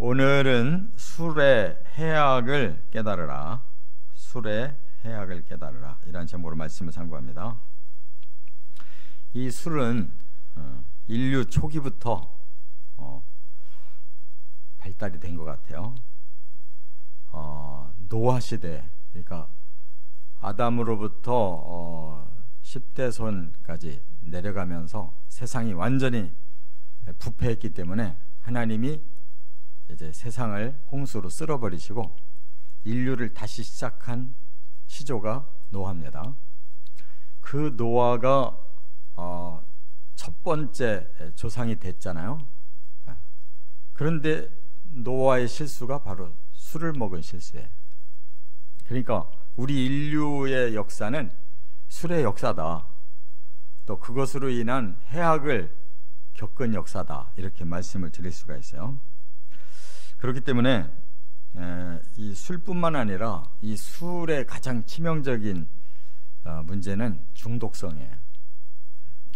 오늘은 술의 해악을 깨달으라, 술의 해악을 깨달으라, 이라는 제목으로 말씀을 상고합니다. 이 술은 인류 초기부터 발달이 된 것 같아요. 노아 시대, 그러니까 아담으로부터 10대 손까지 내려가면서 세상이 완전히 부패했기 때문에 하나님이 이제 세상을 홍수로 쓸어버리시고 인류를 다시 시작한 시조가 노아입니다. 그 노아가 첫 번째 조상이 됐잖아요. 그런데 노아의 실수가 바로 술을 먹은 실수예요. 그러니까 우리 인류의 역사는 술의 역사다, 또 그것으로 인한 해악을 겪은 역사다, 이렇게 말씀을 드릴 수가 있어요. 그렇기 때문에 이 술뿐만 아니라 이 술의 가장 치명적인 문제는 중독성이에요.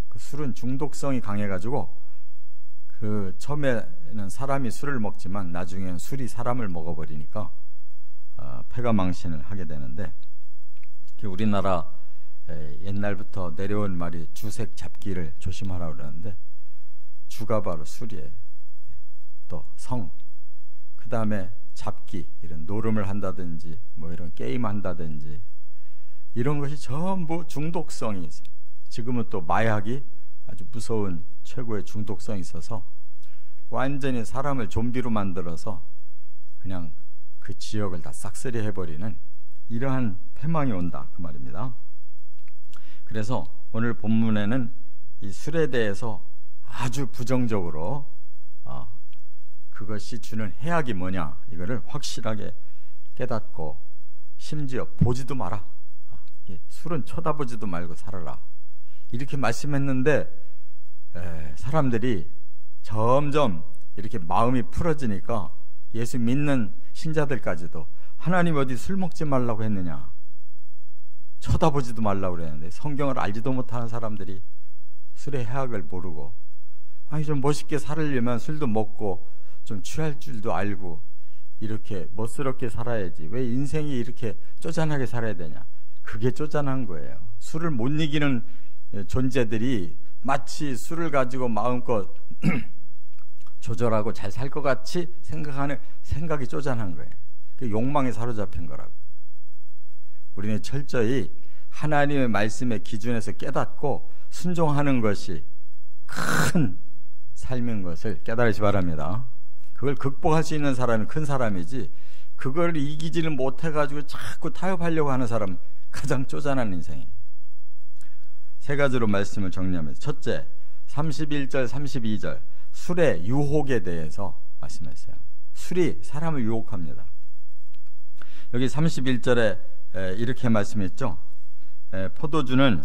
그 술은 중독성이 강해가지고 처음에는 사람이 술을 먹지만 나중에는 술이 사람을 먹어버리니까 폐가 망신을 하게 되는데, 우리나라 옛날부터 내려온 말이 주색 잡기를 조심하라고 그러는데, 주가 바로 술이에요. 또 성, 그 다음에 잡기, 이런 노름을 한다든지 뭐 이런 게임 한다든지 이런 것이 전부 중독성이 있어요. 지금은 또 마약이 아주 무서운 최고의 중독성이 있어서 완전히 사람을 좀비로 만들어서 그냥 그 지역을 다 싹쓸이 해버리는 이러한 패망이 온다, 그 말입니다. 그래서 오늘 본문에는 이 술에 대해서 아주 부정적으로 그것이 주는 해악이 뭐냐, 이거를 확실하게 깨닫고 심지어 보지도 마라, 술은 쳐다보지도 말고 살아라, 이렇게 말씀했는데 사람들이 점점 이렇게 마음이 풀어지니까 예수 믿는 신자들까지도 하나님 어디 술 먹지 말라고 했느냐, 쳐다보지도 말라고 그랬는데 성경을 알지도 못하는 사람들이 술의 해악을 모르고, 좀 멋있게 살으려면 술도 먹고 좀 취할 줄도 알고 이렇게 멋스럽게 살아야지, 왜 인생이 이렇게 쪼잔하게 살아야 되냐, 그게 쪼잔한 거예요. 술을 못 이기는 존재들이 마치 술을 가지고 마음껏 조절하고 잘 살 것 같이 생각하는 생각이 쪼잔한 거예요. 그 욕망에 사로잡힌 거라고. 우리는 철저히 하나님의 말씀의 기준에서 깨닫고 순종하는 것이 큰 삶인 것을 깨달으시 바랍니다. 그걸 극복할 수 있는 사람이 큰 사람이지, 그걸 이기지를 못해가지고 자꾸 타협하려고 하는 사람은 가장 쪼잔한 인생이에요. 세 가지로 말씀을 정리하면서, 첫째, 31절 32절 술의 유혹에 대해서 말씀했어요. 술이 사람을 유혹합니다. 여기 31절에 이렇게 말씀했죠. 포도주는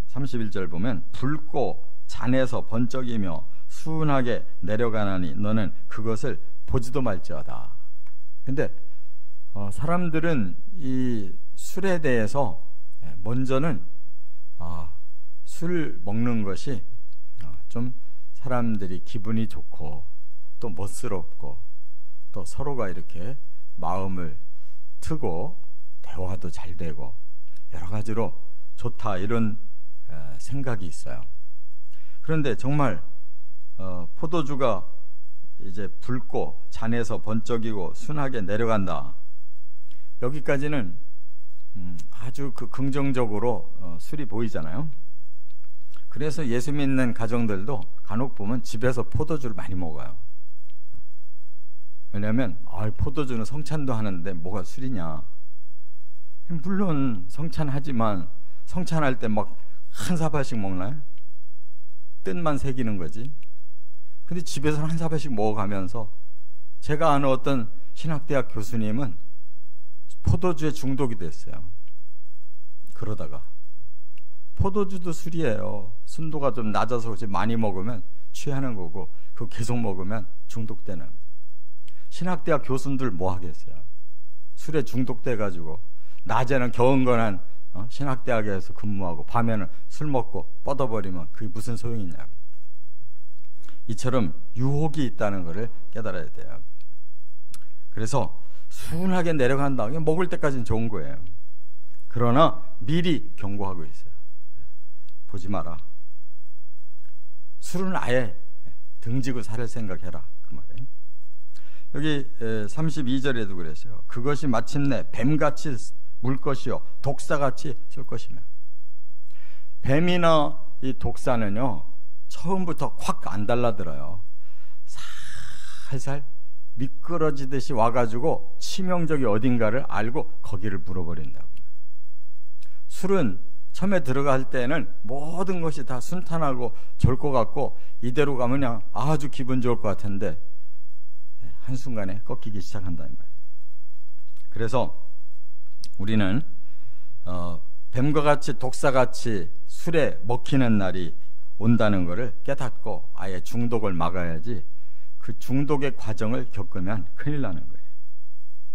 31절 보면 붉고 잔에서 번쩍이며 순하게 내려가나니 너는 그것을 보지도 말지어다. 근데 사람들은 이 술에 대해서 먼저는 술 먹는 것이 좀 사람들이 기분이 좋고 또 멋스럽고 또 서로가 이렇게 마음을 트고 대화도 잘 되고 여러 가지로 좋다, 이런 생각이 있어요. 그런데 정말 포도주가 이제 붉고 잔에서 번쩍이고 순하게 내려간다, 여기까지는 아주 긍정적으로 술이 보이잖아요. 그래서 예수 믿는 가정들도 간혹 보면 집에서 포도주를 많이 먹어요. 왜냐하면 포도주는 성찬도 하는데 뭐가 술이냐. 물론 성찬하지만 성찬할 때 막 한 사발씩 먹나요? 뜻만 새기는 거지. 근데 집에서는 한 사발씩 먹어가면서, 제가 아는 어떤 신학대학 교수님은 포도주에 중독이 됐어요. 그러다가 포도주도 술이에요. 순도가 좀 낮아서 많이 먹으면 취하는 거고, 그거 계속 먹으면 중독되는 거예요. 신학대학 교수들 뭐 하겠어요? 술에 중독돼가지고 낮에는 경건한 신학대학에서 근무하고 밤에는 술 먹고 뻗어버리면 그게 무슨 소용이냐고. 이처럼 유혹이 있다는 것을 깨달아야 돼요. 그래서 순하게 내려간다. 먹을 때까지는 좋은 거예요. 그러나 미리 경고하고 있어요. 보지 마라. 술은 아예 등지고 살 생각해라. 그 말이에요. 여기 32절에도 그랬어요. 그것이 마침내 뱀같이 물 것이요 독사같이 쏠 것이며. 뱀이나 이 독사는요 처음부터 확 안 달라들어요. 살살 미끄러지듯이 와가지고 치명적이 어딘가를 알고 거기를 물어버린다고. 술은 처음에 들어갈 때는 모든 것이 다 순탄하고 좋을 것 같고 이대로 가면 그냥 아주 기분 좋을 것 같은데 한순간에 꺾이기 시작한다는 말이에요. 그래서 우리는 뱀과 같이 독사같이 술에 먹히는 날이 온다는 것을 깨닫고 아예 중독을 막아야지 그 중독의 과정을 겪으면 큰일 나는 거예요.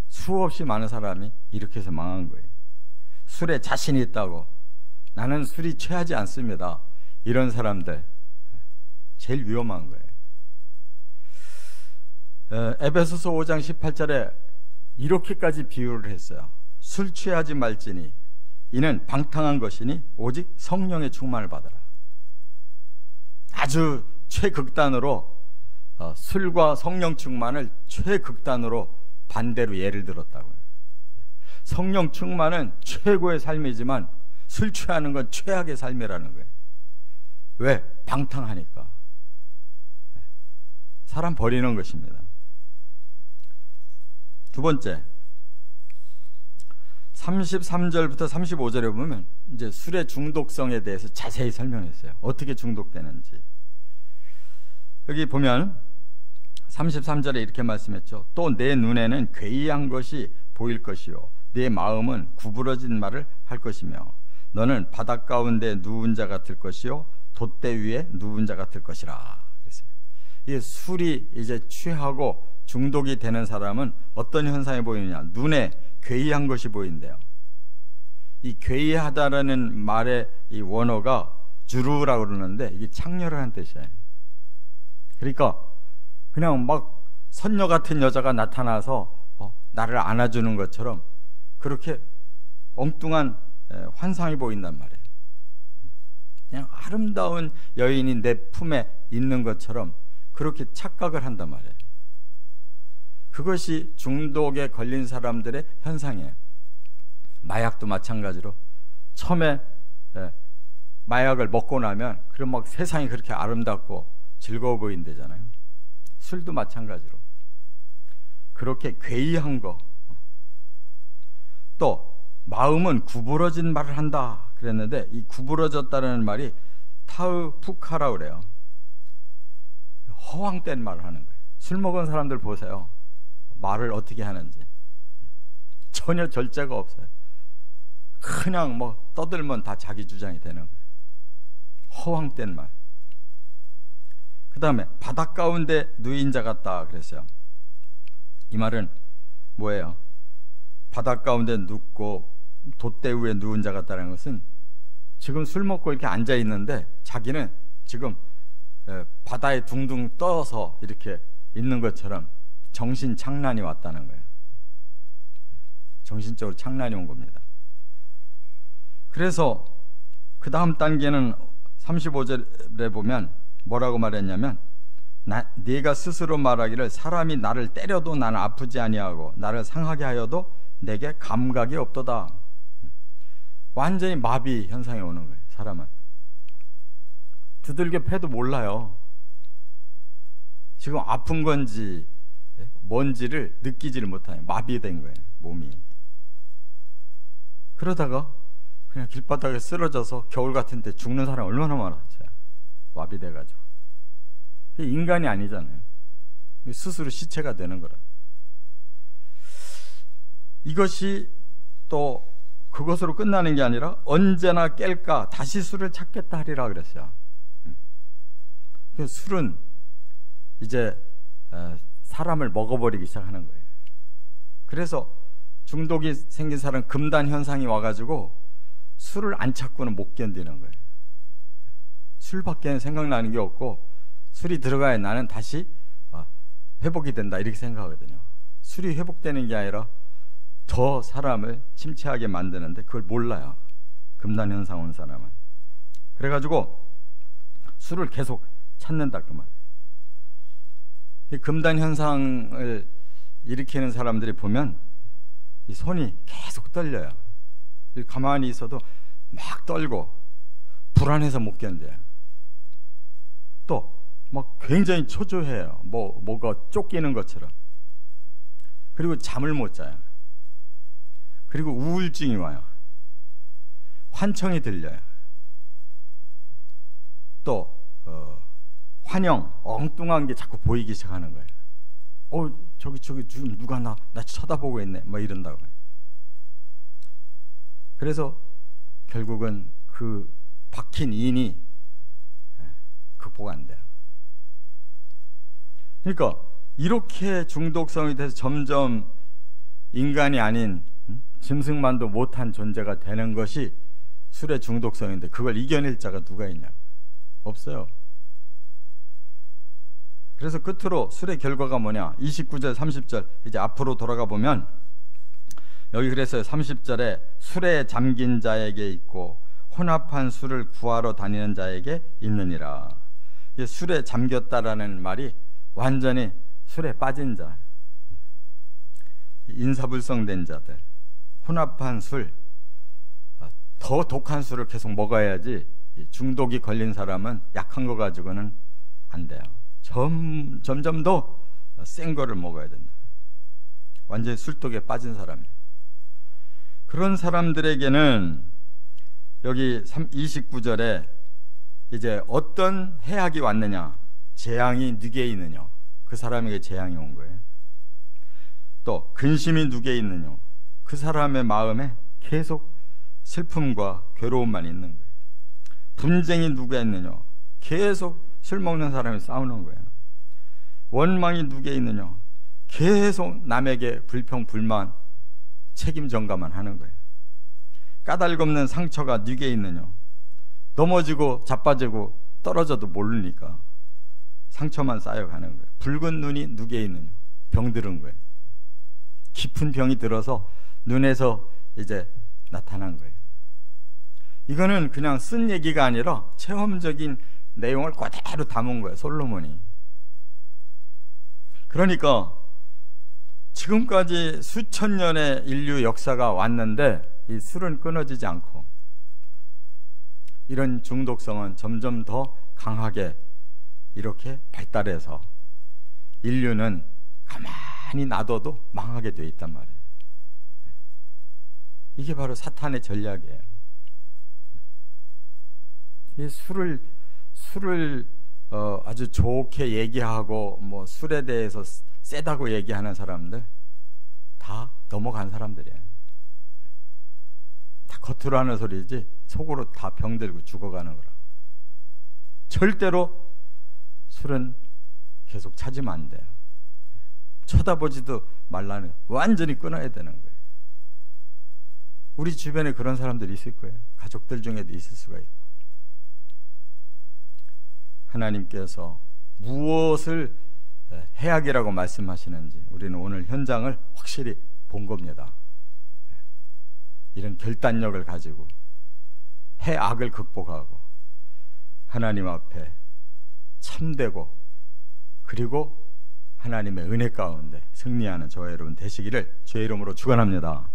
수없이 많은 사람이 이렇게 해서 망한 거예요. 술에 자신이 있다고 나는 술이 취하지 않습니다. 이런 사람들 제일 위험한 거예요. 에베소서 5장 18절에 이렇게까지 비유를 했어요. 술 취하지 말지니 이는 방탕한 것이니 오직 성령의 충만을 받아라. 아주 최극단으로 술과 성령 충만을 최극단으로 반대로 예를 들었다고요. 성령 충만은 최고의 삶이지만 술 취하는 건 최악의 삶이라는 거예요. 왜? 방탕하니까. 사람 버리는 것입니다. 두 번째, 33절부터 35절에 보면 이제 술의 중독성에 대해서 자세히 설명했어요. 어떻게 중독되는지. 여기 보면 33절에 이렇게 말씀했죠. 또 내 눈에는 괴이한 것이 보일 것이요 내 마음은 구부러진 말을 할 것이며 너는 바닷 가운데 누운 자 같을 것이요 돛대 위에 누운 자 같을 것이라 그랬어요. 이 술이 이제 취하고 중독이 되는 사람은 어떤 현상이 보이느냐? 눈에 괴이한 것이 보인대요. 이 괴이하다라는 말의 이 원어가 주루라고 그러는데 이게 창렬하는 뜻이에요. 그러니까 그냥 막 선녀 같은 여자가 나타나서 나를 안아주는 것처럼 그렇게 엉뚱한 환상이 보인단 말이에요. 그냥 아름다운 여인이 내 품에 있는 것처럼 그렇게 착각을 한단 말이에요. 그것이 중독에 걸린 사람들의 현상이에요. 마약도 마찬가지로 처음에 마약을 먹고 나면 그럼 막 세상이 그렇게 아름답고 즐거워 보인대잖아요. 술도 마찬가지로 그렇게 괴이한 거. 또 마음은 구부러진 말을 한다 그랬는데 이 구부러졌다는 말이 타우푸카라고 그래요. 허황된 말을 하는 거예요. 술 먹은 사람들 보세요. 말을 어떻게 하는지 전혀 절제가 없어요. 그냥 뭐 떠들면 다 자기 주장이 되는 거예요. 허황된 말. 그 다음에 바닷 가운데 누인 자 같다 그랬어요. 이 말은 뭐예요? 바닷 가운데 눕고 돛대 위에 누운 자 같다는 것은 지금 술 먹고 이렇게 앉아 있는데 자기는 지금 바다에 둥둥 떠서 이렇게 있는 것처럼 정신 착란이 왔다는 거예요. 정신적으로 착란이 온 겁니다. 그래서 그 다음 단계는 35절에 보면 뭐라고 말했냐면 네가 스스로 말하기를 사람이 나를 때려도 나는 아프지 아니하고 나를 상하게 하여도 내게 감각이 없도다. 완전히 마비 현상이 오는 거예요. 사람은 두들겨 패도 몰라요. 지금 아픈 건지 뭔지를 느끼지를 못해요. 마비된 거예요. 몸이. 그러다가 그냥 길바닥에 쓰러져서 겨울 같은 데 죽는 사람 얼마나 많았어요. 마비돼가지고. 인간이 아니잖아요. 스스로 시체가 되는 거라. 이것이 또 그것으로 끝나는 게 아니라 언제나 깰까 다시 술을 찾겠다 하리라 그랬어요. 술은 이제 사람을 먹어버리기 시작하는 거예요. 그래서 중독이 생긴 사람 금단 현상이 와가지고 술을 안 찾고는 못 견디는 거예요. 술밖에는 생각나는 게 없고 술이 들어가야 나는 다시 회복이 된다 이렇게 생각하거든요. 술이 회복되는 게 아니라 더 사람을 침체하게 만드는데 그걸 몰라요. 금단 현상 온 사람은. 그래가지고 술을 계속 찾는다 그 말이에요. 이 금단 현상을 일으키는 사람들이 보면 이 손이 계속 떨려요. 가만히 있어도 막 떨고 불안해서 못 견뎌요. 또 막 굉장히 초조해요. 뭐가 쫓기는 것처럼. 그리고 잠을 못 자요. 그리고 우울증이 와요. 환청이 들려요. 또 환영, 엉뚱한 게 자꾸 보이기 시작하는 거예요. 저기 지금 누가 나 쳐다보고 있네. 뭐 이런다고. 그래서 결국은 그 박힌 인이 극복 안 돼요. 그러니까 이렇게 중독성이 돼서 점점 인간이 아닌 짐승만도 못한 존재가 되는 것이 술의 중독성인데 그걸 이겨낼 자가 누가 있냐고. 없어요. 그래서 끝으로 술의 결과가 뭐냐? 29절 30절 이제 앞으로 돌아가 보면 여기 그래서 30절에 술에 잠긴 자에게 있고 혼합한 술을 구하러 다니는 자에게 있느니라. 술에 잠겼다라는 말이 완전히 술에 빠진 자, 인사불성된 자들, 혼합한 술, 더 독한 술을 계속 먹어야지. 중독이 걸린 사람은 약한 거 가지고는 안 돼요. 점점 더 센 거를 먹어야 된다. 완전히 술독에 빠진 사람이에요. 그런 사람들에게는 여기 29절에 이제 어떤 해악이 왔느냐, 재앙이 누게 있느냐, 그 사람에게 재앙이 온 거예요. 또 근심이 누게 있느냐, 그 사람의 마음에 계속 슬픔과 괴로움만 있는 거예요. 분쟁이 누가 있느냐, 계속 술 먹는 사람이 싸우는 거예요. 원망이 누게 있느냐, 계속 남에게 불평 불만 책임 전가만 하는 거예요. 까닭없는 상처가 누게 있느냐, 넘어지고 자빠지고 떨어져도 모르니까 상처만 쌓여가는 거예요. 붉은 눈이 누게 있느냐, 병들은 거예요. 깊은 병이 들어서 눈에서 이제 나타난 거예요. 이거는 그냥 쓴 얘기가 아니라 체험적인 내용을 그대로 담은 거예요, 솔로몬이. 그러니까 지금까지 수천 년의 인류 역사가 왔는데 이 술은 끊어지지 않고 이런 중독성은 점점 더 강하게 이렇게 발달해서 인류는 가만히 놔둬도 망하게 돼 있단 말이에요. 이게 바로 사탄의 전략이에요. 이 술을 아주 좋게 얘기하고 뭐 술에 대해서 세다고 얘기하는 사람들 다 넘어간 사람들이에요. 다 겉으로 하는 소리지 속으로 다 병들고 죽어가는 거라고. 절대로 술은 계속 찾으면 안 돼요. 쳐다보지도 말라는, 완전히 끊어야 되는 거예요. 우리 주변에 그런 사람들이 있을 거예요. 가족들 중에도 있을 수가 있고. 하나님께서 무엇을 해악이라고 말씀하시는지 우리는 오늘 현장을 확실히 본 겁니다. 이런 결단력을 가지고 해악을 극복하고 하나님 앞에 참되고 그리고 하나님의 은혜 가운데 승리하는 저와 여러분 되시기를 주의 이름으로 축원합니다.